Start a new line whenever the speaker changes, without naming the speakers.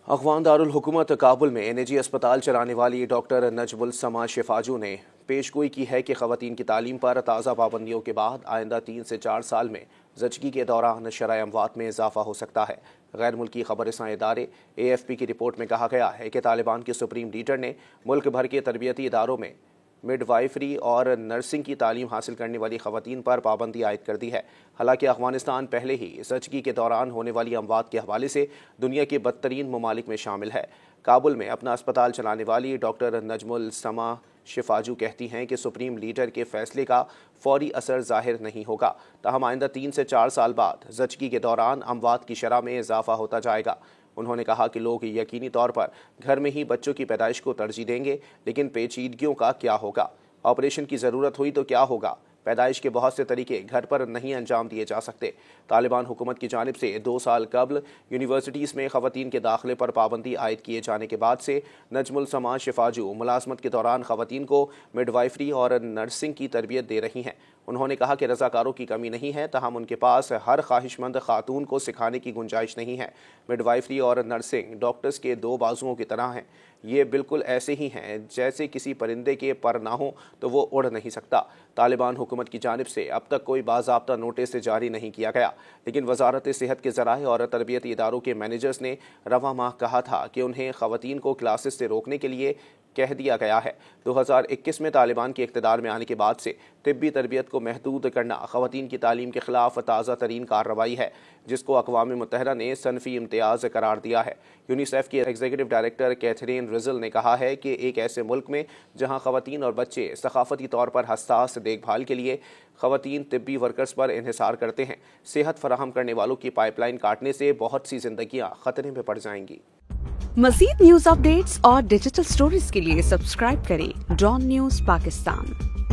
अफगान दारुल-हुकूमत काबुल में NAG अस्पताल चलाने वाली डॉक्टर नजमुल समा शिफाजू ने पेशगोई की है कि ख़वातीन की तालीम पर ताज़ा पाबंदियों के बाद आइंदा 3 से 4 साल में ज़चगी के दौरान शरह अमवात में इजाफा हो सकता है। गैर मुल्की खबरसां इदारे AFP की रिपोर्ट में कहा गया है कि तालिबान के सुप्रीम लीडर ने मुल्क भर के तरबियती इदारों में मिडवाइफरी और नर्सिंग की तालीम हासिल करने वाली ख़वातीन पर पाबंदी आयद कर दी है। हालांकि अफगानिस्तान पहले ही ज़चगी के दौरान होने वाली अमवात के हवाले से दुनिया के बदतरीन ममालिक में शामिल है। काबुल में अपना अस्पताल चलाने वाली डॉक्टर नजमुल समा शिफाजू कहती हैं कि सुप्रीम लीडर के फैसले का फौरी असर ज़ाहिर नहीं होगा, ताहम आइंदा 3 से 4 साल बाद ज़चगी के दौरान अमवात की शरह में इजाफा होता जाएगा। उन्होंने कहा कि लोग यकीनी तौर पर घर में ही बच्चों की पैदाइश को तरजीह देंगे, लेकिन पेचीदगियों का क्या होगा? ऑपरेशन की ज़रूरत हुई तो क्या होगा? पैदाइश के बहुत से तरीके घर पर नहीं अंजाम दिए जा सकते। तालिबान हुकूमत की जानिब से 2 साल कबल यूनिवर्सिटीज़ में ख़वातीन के दाखिले पर पाबंदी आयद किए जाने के बाद से नजमुल समा शिफाजू मुलाजमत के दौरान ख़वातीन को मिडवाइफरी और नर्सिंग की तरबियत दे रही हैं। उन्होंने कहा कि रज़ाकारों की कमी नहीं है, ताहम उनके पास हर ख्वाहिशमंद खातून को सिखाने की गुंजाइश नहीं है। मिडवाइफरी और नर्सिंग डॉक्टर्स के 2 बाजुओं की तरह हैं। ये बिल्कुल ऐसे ही हैं जैसे किसी परिंदे के पर ना हो तो वो उड़ नहीं सकता। तालिबान हुकूमत की जानिब से अब तक कोई बाज़ाब्ता नोटिस जारी नहीं किया गया, लेकिन वजारत सेहत के ज़राए और तरबियती इदारों के मैनेजर्स ने रवा माह कहा था कि उन्हें ख़वातीन को क्लासेस से रोकने के लिए कह दिया गया है। 2021 में तालिबान के इक़्तिदार में आने के बाद से तिब्बी तरबियत को महदूद करना ख़वातीन की तालीम के ख़िलाफ़ ताज़ा तरीन कार्रवाई है, जिसको अक़वाम मुत्तहिदा ने सनफ़ी इम्तियाज़ करार दिया है। यूनिसेफ की एग्जीक्यूटिव डायरेक्टर कैथरीन रिजल ने कहा है कि एक ऐसे मुल्क में जहाँ ख़वातीन और बच्चे सक़ाफ़ती तौर पर हसास देखभाल के लिए ख़वातीन तिब्बी वर्कर्स पर इन्हिसार करते हैं, सेहत फराहम करने वालों की पाइपलाइन काटने से बहुत सी जिंदगियाँ ख़तरे में पड़ जाएंगी।
मज़ीद न्यूज़ अपडेट्स और डिजिटल स्टोरीज के लिए सब्सक्राइब करें डॉन न्यूज़ पाकिस्तान।